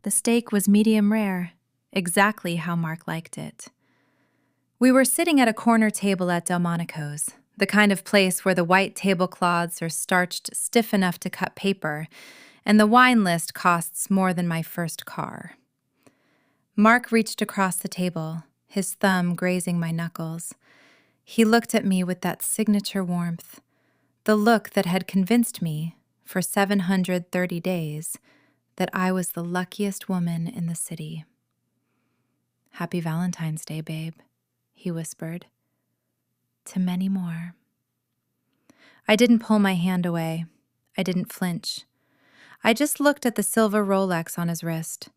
The steak was medium rare, exactly how Mark liked it. We were sitting at a corner table at Delmonico's, the kind of place where the white tablecloths are starched stiff enough to cut paper, and the wine list costs more than my first car. Mark reached across the table, his thumb grazing my knuckles. He looked at me with that signature warmth, the look that had convinced me, for 730 days, that I was the luckiest woman in the city. "Happy Valentine's Day, babe," he whispered. "To many more." I didn't pull my hand away. I didn't flinch. I just looked at the silver Rolex on his wrist,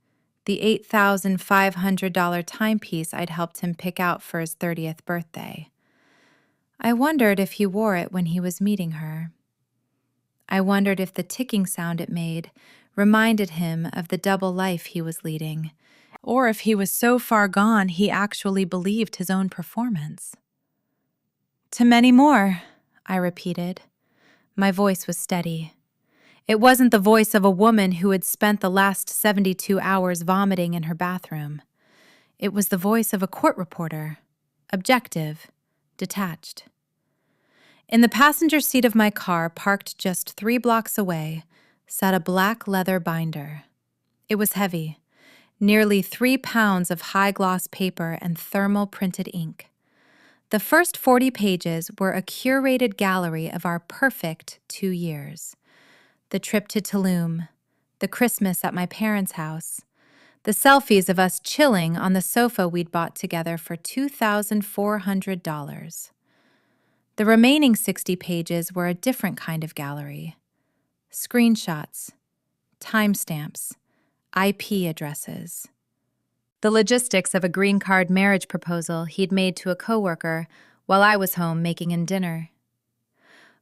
the $8,500 timepiece I'd helped him pick out for his 30th birthday. I wondered if he wore it when he was meeting her. I wondered if the ticking sound it made reminded him of the double life he was leading, or if he was so far gone he actually believed his own performance. "To many more," I repeated. My voice was steady. It wasn't the voice of a woman who had spent the last 72 hours vomiting in her bathroom. It was the voice of a court reporter, objective, detached. In the passenger seat of my car, parked just 3 blocks away, sat a black leather binder. It was heavy, nearly 3 pounds of high-gloss paper and thermal printed ink. The first 40 pages were a curated gallery of our perfect 2 years. The trip to Tulum, the Christmas at my parents' house, the selfies of us chilling on the sofa we'd bought together for $2,400. The remaining 60 pages were a different kind of gallery. Screenshots, timestamps, IP addresses. The logistics of a green card marriage proposal he'd made to a coworker while I was home making him dinner.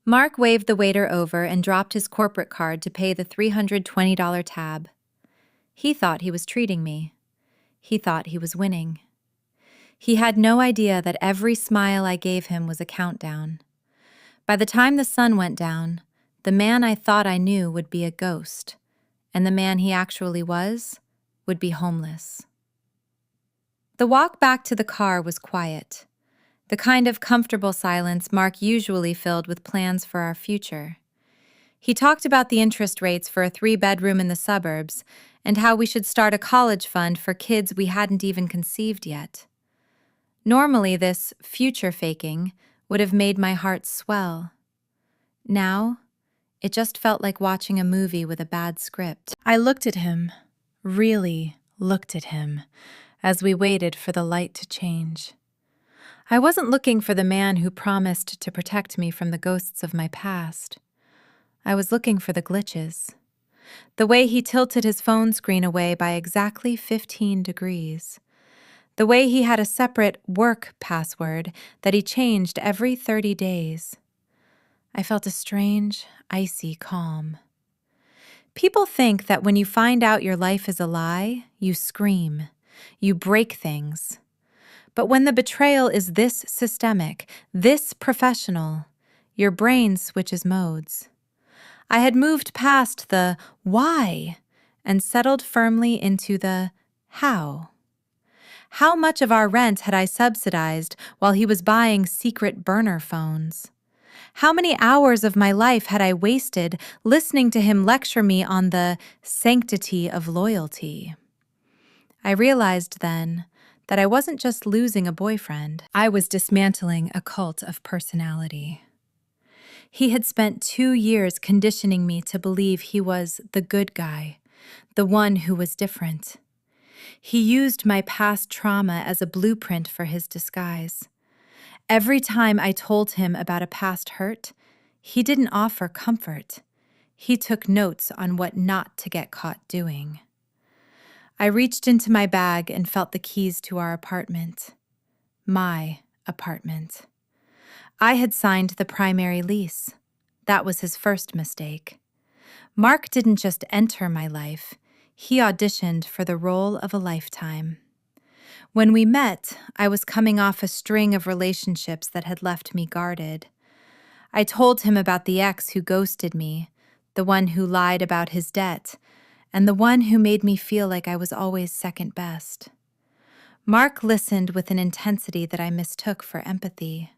Mark waved the waiter over and dropped his corporate card to pay the $320 tab. He thought he was treating me. He thought he was winning. He had no idea that every smile I gave him was a countdown. By the time the sun went down, the man I thought I knew would be a ghost, and the man he actually was would be homeless. The walk back to the car was quiet, the kind of comfortable silence Mark usually filled with plans for our future. He talked about the interest rates for a 3-bedroom in the suburbs and how we should start a college fund for kids we hadn't even conceived yet. Normally, this future faking would have made my heart swell. Now, it just felt like watching a movie with a bad script. I looked at him, really looked at him, as we waited for the light to change. I wasn't looking for the man who promised to protect me from the ghosts of my past. I was looking for the glitches. The way he tilted his phone screen away by exactly 15 degrees. The way he had a separate work password that he changed every 30 days. I felt a strange, icy calm. People think that when you find out your life is a lie, you scream, you break things. But when the betrayal is this systemic, this professional, your brain switches modes. I had moved past the why and settled firmly into the how. How much of our rent had I subsidized while he was buying secret burner phones? How many hours of my life had I wasted listening to him lecture me on the sanctity of loyalty? I realized then that I wasn't just losing a boyfriend, I was dismantling a cult of personality. He had spent 2 years conditioning me to believe he was the good guy, the one who was different. He used my past trauma as a blueprint for his disguise. Every time I told him about a past hurt, he didn't offer comfort. He took notes on what not to get caught doing. I reached into my bag and felt the keys to our apartment. My apartment. I had signed the primary lease. That was his first mistake. Mark didn't just enter my life. He auditioned for the role of a lifetime. When we met, I was coming off a string of relationships that had left me guarded. I told him about the ex who ghosted me, the one who lied about his debt, and the one who made me feel like I was always second best. Mark listened with an intensity that I mistook for empathy.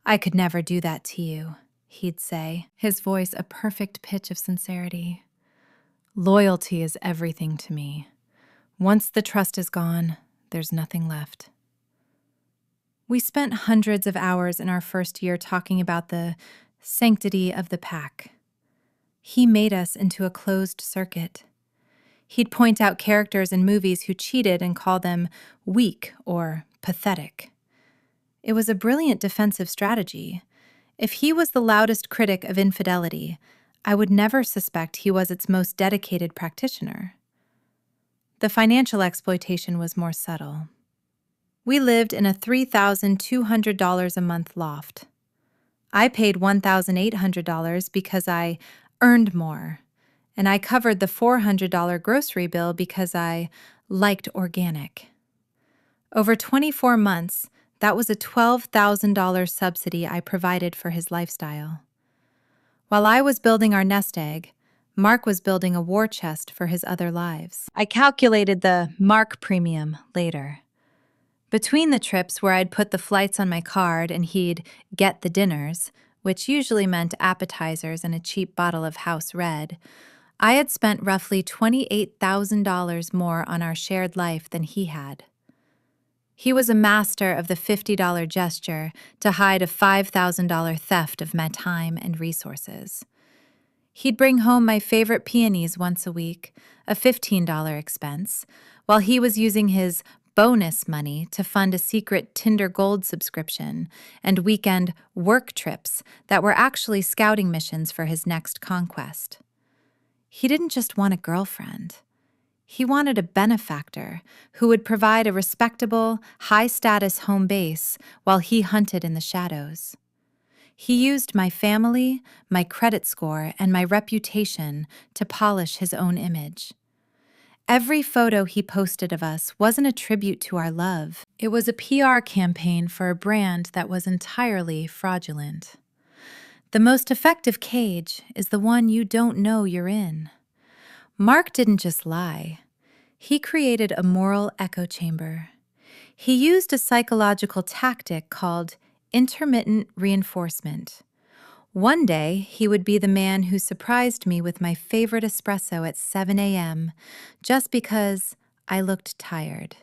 "I could never do that to you," he'd say, his voice a perfect pitch of sincerity. "Loyalty is everything to me. Once the trust is gone, there's nothing left." We spent hundreds of hours in our first year talking about the sanctity of the pack. He made us into a closed circuit. He'd point out characters in movies who cheated and call them weak or pathetic. It was a brilliant defensive strategy. If he was the loudest critic of infidelity, I would never suspect he was its most dedicated practitioner. The financial exploitation was more subtle. We lived in a $3,200 a month loft. I paid $1,800 because I earned more, and I covered the $400 grocery bill because I liked organic. Over 24 months, that was a $12,000 subsidy I provided for his lifestyle. While I was building our nest egg, Mark was building a war chest for his other lives. I calculated the Mark premium later. Between the trips where I'd put the flights on my card and he'd get the dinners, which usually meant appetizers and a cheap bottle of house red, I had spent roughly $28,000 more on our shared life than he had. He was a master of the $50 gesture to hide a $5,000 theft of my time and resources. He'd bring home my favorite peonies once a week, a $15 expense, while he was using his bonus money to fund a secret Tinder Gold subscription and weekend work trips that were actually scouting missions for his next conquest. He didn't just want a girlfriend. He wanted a benefactor who would provide a respectable, high-status home base while he hunted in the shadows. He used my family, my credit score, and my reputation to polish his own image. Every photo he posted of us wasn't a tribute to our love. It was a PR campaign for a brand that was entirely fraudulent. The most effective cage is the one you don't know you're in. Mark didn't just lie. He created a moral echo chamber. He used a psychological tactic called intermittent reinforcement. One day, he would be the man who surprised me with my favorite espresso at 7 a.m. just because I looked tired.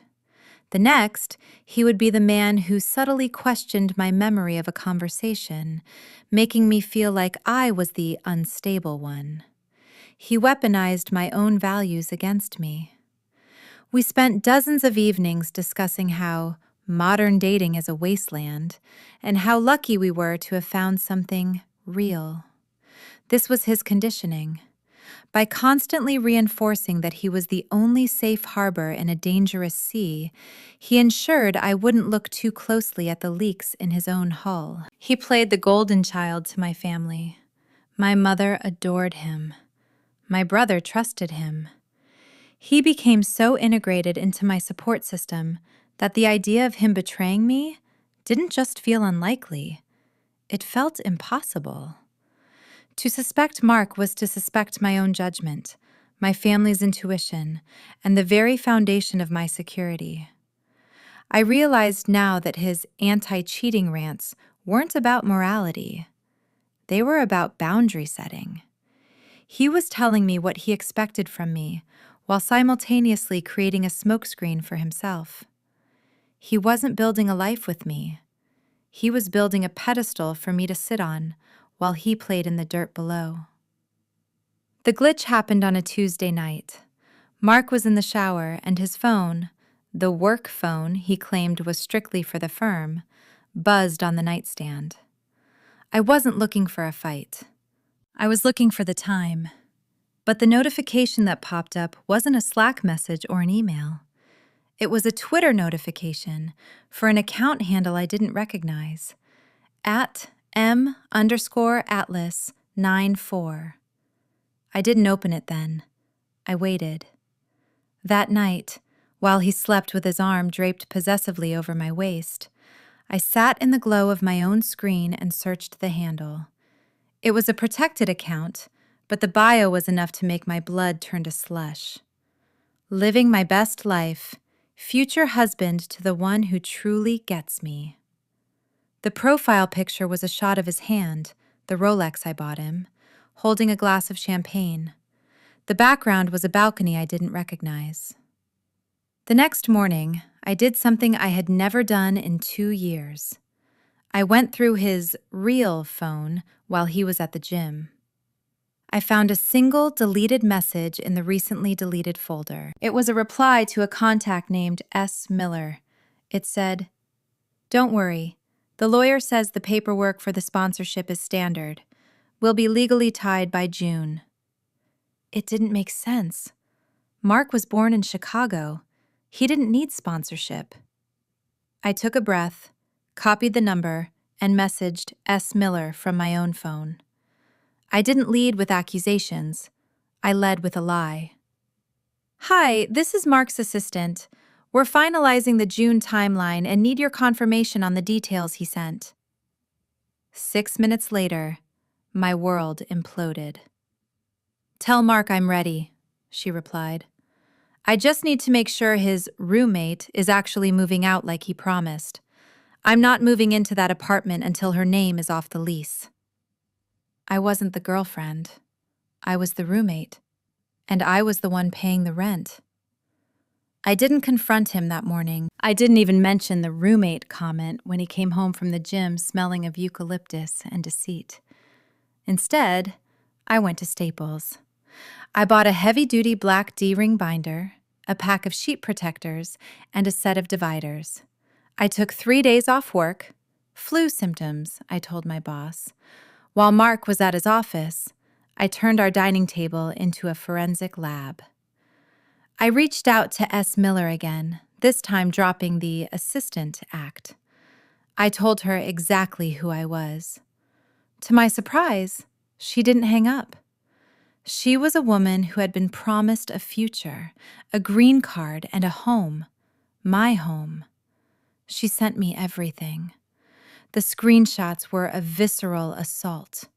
The next, he would be the man who subtly questioned my memory of a conversation, making me feel like I was the unstable one. He weaponized my own values against me. We spent dozens of evenings discussing how modern dating is a wasteland and how lucky we were to have found something real. This was his conditioning. By constantly reinforcing that he was the only safe harbor in a dangerous sea, he ensured I wouldn't look too closely at the leaks in his own hull. He played the golden child to my family. My mother adored him. My brother trusted him. He became so integrated into my support system that the idea of him betraying me didn't just feel unlikely. It felt impossible. To suspect Mark was to suspect my own judgment, my family's intuition, and the very foundation of my security. I realized now that his anti-cheating rants weren't about morality. They were about boundary setting. He was telling me what he expected from me, while simultaneously creating a smokescreen for himself. He wasn't building a life with me. He was building a pedestal for me to sit on while he played in the dirt below. The glitch happened on a Tuesday night. Mark was in the shower and his phone, the work phone he claimed was strictly for the firm, buzzed on the nightstand. I wasn't looking for a fight. I was looking for the time. But the notification that popped up wasn't a Slack message or an email. It was a Twitter notification for an account handle I didn't recognize, at @m_atlas94. I didn't open it then. I waited. That night, while he slept with his arm draped possessively over my waist, I sat in the glow of my own screen and searched the handle. It was a protected account, but the bio was enough to make my blood turn to slush. Living my best life, future husband to the one who truly gets me. The profile picture was a shot of his hand, the Rolex I bought him, holding a glass of champagne. The background was a balcony I didn't recognize. The next morning, I did something I had never done in 2 years. I went through his real phone while he was at the gym. I found a single deleted message in the recently deleted folder. It was a reply to a contact named S. Miller. It said, "Don't worry. The lawyer says the paperwork for the sponsorship is standard. We'll be legally tied by June." It didn't make sense. Mark was born in Chicago. He didn't need sponsorship. I took a breath, copied the number, and messaged S. Miller from my own phone. I didn't lead with accusations. I led with a lie. "Hi, this is Mark's assistant. We're finalizing the June timeline and need your confirmation on the details he sent." 6 minutes later, my world imploded. "Tell Mark I'm ready," she replied. "I just need to make sure his roommate is actually moving out like he promised. I'm not moving into that apartment until her name is off the lease." I wasn't the girlfriend. I was the roommate, and I was the one paying the rent. I didn't confront him that morning. I didn't even mention the roommate comment when he came home from the gym smelling of eucalyptus and deceit. Instead, I went to Staples. I bought a heavy-duty black D-ring binder, a pack of sheet protectors, and a set of dividers. I took 3 days off work. Flu symptoms, I told my boss. While Mark was at his office, I turned our dining table into a forensic lab. I reached out to S. Miller again, this time dropping the assistant act. I told her exactly who I was. To my surprise, she didn't hang up. She was a woman who had been promised a future, a green card, and a home. My home. She sent me everything. The screenshots were a visceral assault.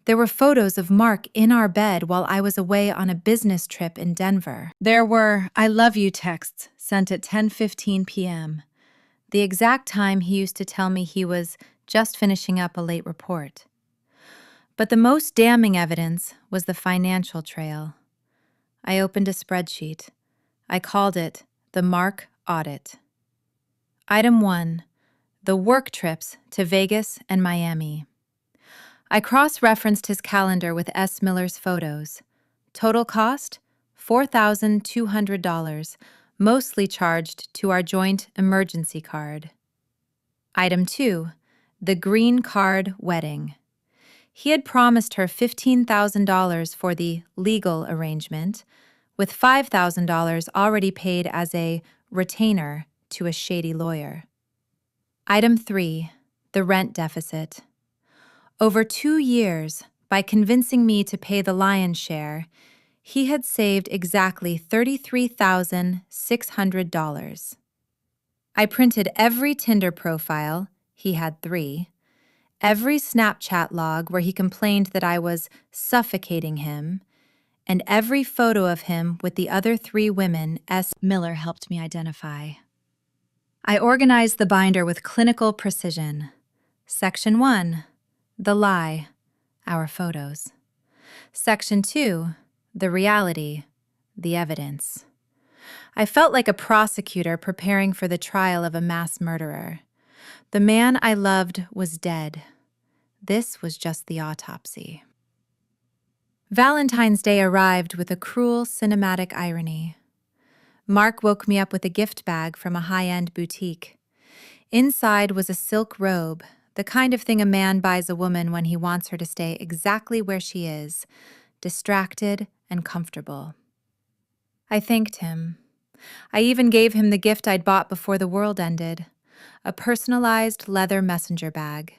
There were photos of Mark in our bed while I was away on a business trip in Denver. There were "I love you" texts sent at 10:15 p.m., the exact time he used to tell me he was just finishing up a late report. But the most damning evidence was the financial trail. I opened a spreadsheet. I called it the Mark Audit. Item 1. The work trips to Vegas and Miami. I cross-referenced his calendar with S. Miller's photos. Total cost? $4,200, mostly charged to our joint emergency card. Item 2. The green card wedding. He had promised her $15,000 for the legal arrangement, with $5,000 already paid as a retainer to a shady lawyer. Item 3. The rent deficit. Over 2 years, by convincing me to pay the lion's share, he had saved exactly $33,600. I printed every Tinder profile, he had 3, every Snapchat log where he complained that I was suffocating him, and every photo of him with the other 3 women S. Miller helped me identify. I organized the binder with clinical precision. Section 1. The lie, our photos. Section 2. The reality, the evidence. I felt like a prosecutor preparing for the trial of a mass murderer. The man I loved was dead. This was just the autopsy. Valentine's Day arrived with a cruel cinematic irony. Mark woke me up with a gift bag from a high-end boutique. Inside was a silk robe, the kind of thing a man buys a woman when he wants her to stay exactly where she is, distracted and comfortable. I thanked him. I even gave him the gift I'd bought before the world ended, a personalized leather messenger bag.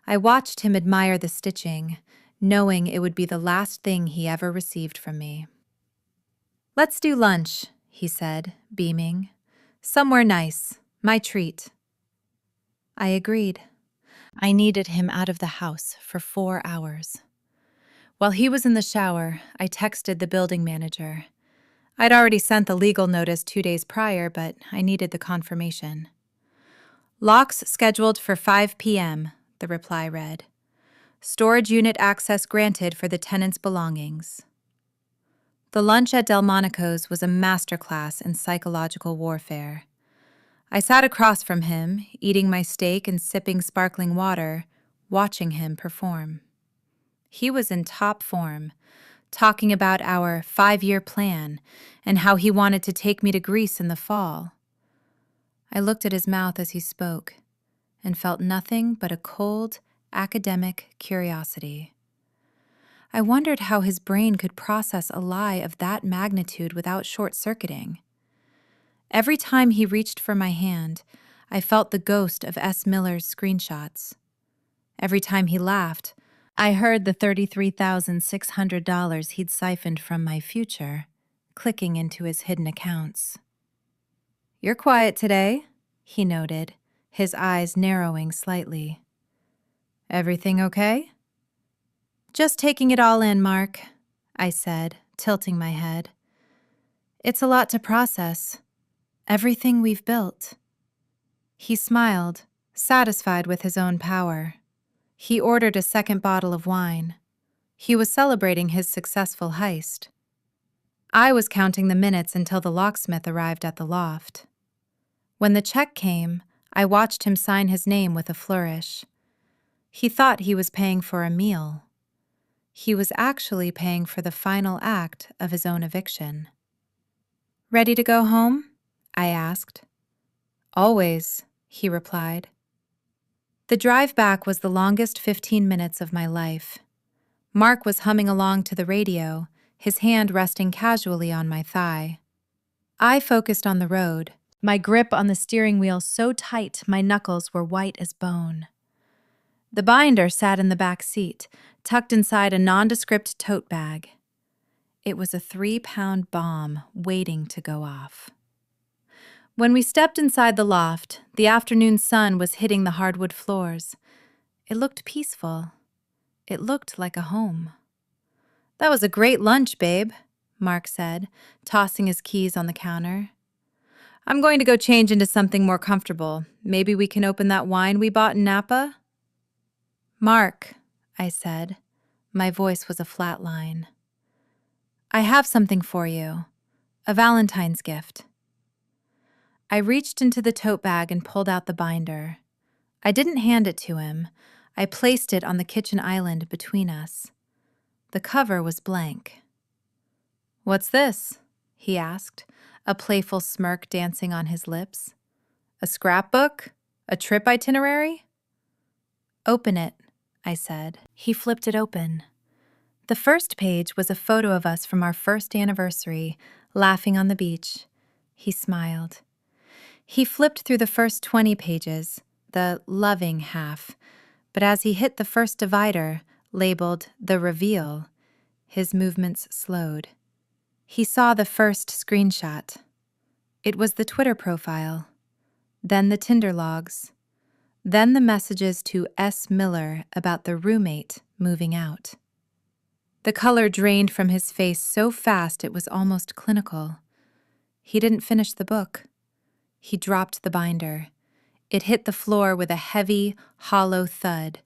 I watched him admire the stitching, knowing it would be the last thing he ever received from me. "Let's do lunch," he said, beaming. "Somewhere nice. My treat." I agreed. I needed him out of the house for 4 hours. While he was in the shower, I texted the building manager. I'd already sent the legal notice 2 days prior, but I needed the confirmation. "Locks scheduled for 5 p.m., the reply read. "Storage unit access granted for the tenant's belongings." The lunch at Delmonico's was a masterclass in psychological warfare. I sat across from him, eating my steak and sipping sparkling water, watching him perform. He was in top form, talking about our 5-year plan and how he wanted to take me to Greece in the fall. I looked at his mouth as he spoke and felt nothing but a cold, academic curiosity. I wondered how his brain could process a lie of that magnitude without short-circuiting. Every time he reached for my hand, I felt the ghost of S. Miller's screenshots. Every time he laughed, I heard the $33,600 he'd siphoned from my future clicking into his hidden accounts. "You're quiet today," he noted, his eyes narrowing slightly. "Everything okay?" "Just taking it all in, Mark," I said, tilting my head. "It's a lot to process. Everything we've built." He smiled, satisfied with his own power. He ordered a second bottle of wine. He was celebrating his successful heist. I was counting the minutes until the locksmith arrived at the loft. When the check came, I watched him sign his name with a flourish. He thought he was paying for a meal. He was actually paying for the final act of his own eviction. "Ready to go home?" I asked. "Always," he replied. The drive back was the longest 15 minutes of my life. Mark was humming along to the radio, his hand resting casually on my thigh. I focused on the road, my grip on the steering wheel so tight my knuckles were white as bone. The binder sat in the back seat, tucked inside a nondescript tote bag. It was a 3-pound bomb waiting to go off. When we stepped inside the loft, the afternoon sun was hitting the hardwood floors. It looked peaceful. It looked like a home. "That was a great lunch, babe," Mark said, tossing his keys on the counter. "I'm going to go change into something more comfortable. Maybe we can open that wine we bought in Napa?" "Mark," I said. My voice was a flat line. "I have something for you. A Valentine's gift." I reached into the tote bag and pulled out the binder. I didn't hand it to him. I placed it on the kitchen island between us. The cover was blank. "What's this?" he asked, a playful smirk dancing on his lips. "A scrapbook? A trip itinerary?" "Open it," I said. He flipped it open. The first page was a photo of us from our first anniversary, laughing on the beach. He smiled. He flipped through the first 20 pages, the loving half, but as he hit the first divider, labeled The Reveal, his movements slowed. He saw the first screenshot. It was the Twitter profile, then the Tinder logs, then the messages to S. Miller about the roommate moving out. The color drained from his face so fast it was almost clinical. He didn't finish the book. He dropped the binder. It hit the floor with a heavy, hollow thud,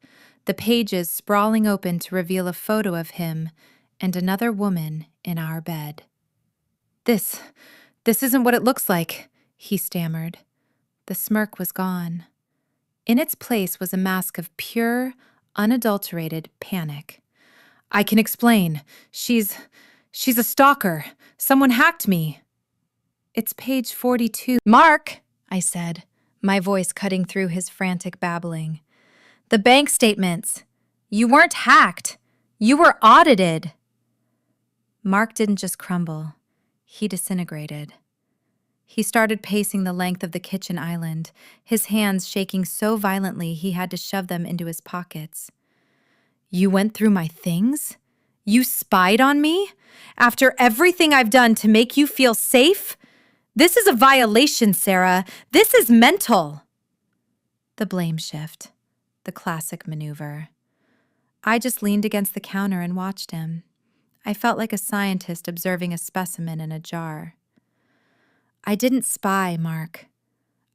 the pages sprawling open to reveal a photo of him and another woman in our bed. This isn't what it looks like," he stammered. The smirk was gone. In its place was a mask of pure, unadulterated panic. "I can explain. She's a stalker. Someone hacked me." "It's page 42. "Mark," I said, my voice cutting through his frantic babbling. "The bank statements. You weren't hacked. You were audited." Mark didn't just crumble. He disintegrated. He started pacing the length of the kitchen island, his hands shaking so violently he had to shove them into his pockets. "You went through my things? You spied on me? After everything I've done to make you feel safe? This is a violation, Sarah. This is mental." The blame shift. The classic maneuver. I just leaned against the counter and watched him. I felt like a scientist observing a specimen in a jar. I didn't spy, Mark.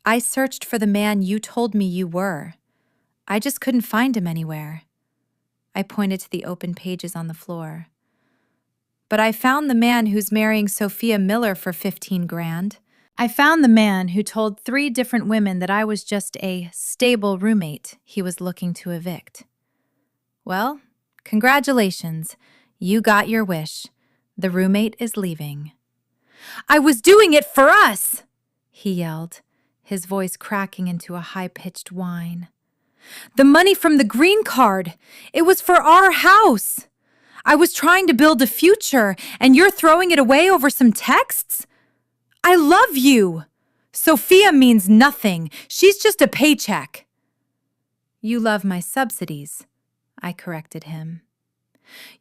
I searched for the man you told me you were. I just couldn't find him anywhere. I pointed to the open pages on the floor. But I found the man who's marrying Sophia Miller for 15 grand. I found the man who told 3 different women that I was just a stable roommate he was looking to evict. Well, congratulations. You got your wish. The roommate is leaving. I was doing it for us, he yelled, his voice cracking into a high-pitched whine. The money from the green card, it was for our house. I was trying to build a future, and you're throwing it away over some texts? I love you. Sophia means nothing. She's just a paycheck. You love my subsidies, I corrected him.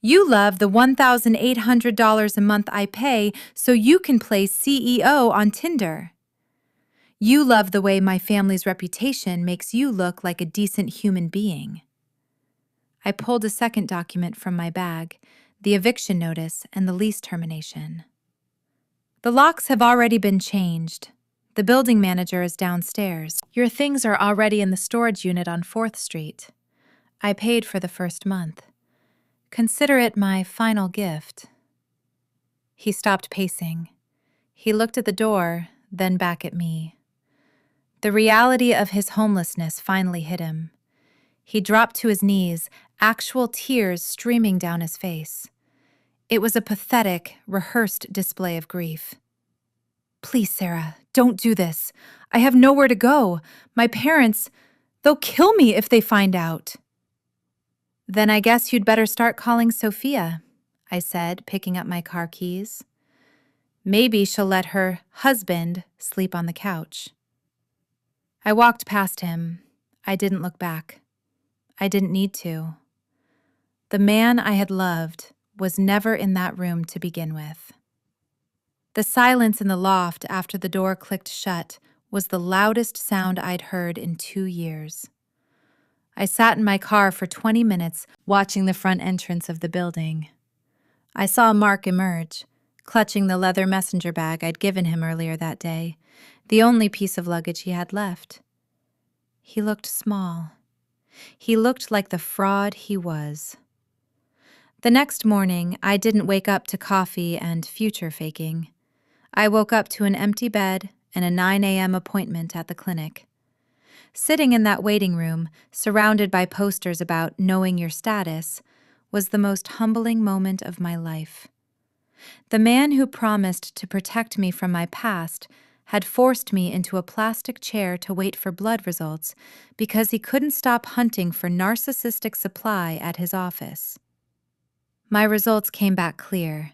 You love the $1,800 a month I pay so you can play CEO on Tinder. You love the way my family's reputation makes you look like a decent human being. I pulled a second document from my bag, the eviction notice and the lease termination. The locks have already been changed. The building manager is downstairs. Your things are already in the storage unit on 4th Street. I paid for the first month. Consider it my final gift. He stopped pacing. He looked at the door, then back at me. The reality of his homelessness finally hit him. He dropped to his knees, actual tears streaming down his face. It was a pathetic, rehearsed display of grief. Please, Sarah, don't do this. I have nowhere to go. My parents, they'll kill me if they find out. Then I guess you'd better start calling Sophia, I said, picking up my car keys. Maybe she'll let her husband sleep on the couch. I walked past him. I didn't look back. I didn't need to. The man I had loved was never in that room to begin with. The silence in the loft after the door clicked shut was the loudest sound I'd heard in 2 years. I sat in my car for 20 minutes watching the front entrance of the building. I saw Mark emerge, clutching the leather messenger bag I'd given him earlier that day, the only piece of luggage he had left. He looked small. He looked like the fraud he was. The next morning, I didn't wake up to coffee and future faking. I woke up to an empty bed and a 9 a.m. appointment at the clinic. Sitting in that waiting room, surrounded by posters about knowing your status, was the most humbling moment of my life. The man who promised to protect me from my past had forced me into a plastic chair to wait for blood results because he couldn't stop hunting for narcissistic supply at his office. My results came back clear,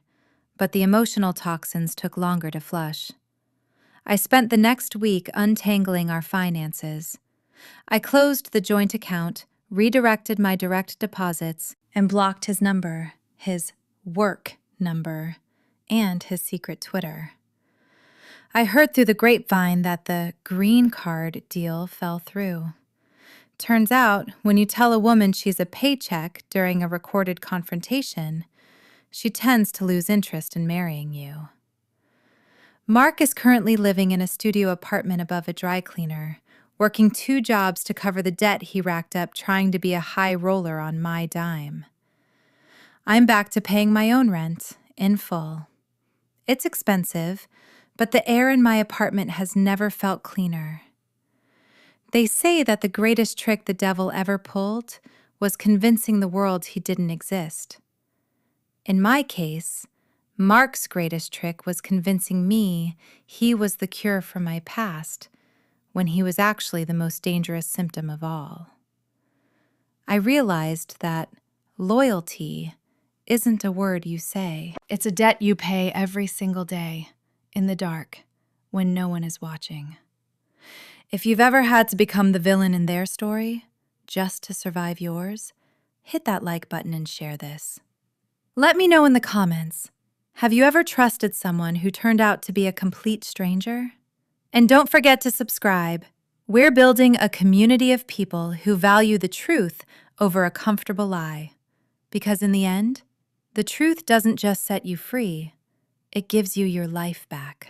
but the emotional toxins took longer to flush. I spent the next week untangling our finances. I closed the joint account, redirected my direct deposits, and blocked his number, his work number, and his secret Twitter. I heard through the grapevine that the green card deal fell through. Turns out, when you tell a woman she's a paycheck during a recorded confrontation, she tends to lose interest in marrying you. Mark is currently living in a studio apartment above a dry cleaner, working 2 jobs to cover the debt he racked up trying to be a high roller on my dime. I'm back to paying my own rent, in full. It's expensive, but the air in my apartment has never felt cleaner. They say that the greatest trick the devil ever pulled was convincing the world he didn't exist. In my case, Mark's greatest trick was convincing me he was the cure for my past, when he was actually the most dangerous symptom of all. I realized that loyalty isn't a word you say. It's a debt you pay every single day, in the dark, when no one is watching. If you've ever had to become the villain in their story, just to survive yours, hit that like button and share this. Let me know in the comments, have you ever trusted someone who turned out to be a complete stranger? And don't forget to subscribe. We're building a community of people who value the truth over a comfortable lie. Because in the end, the truth doesn't just set you free, it gives you your life back.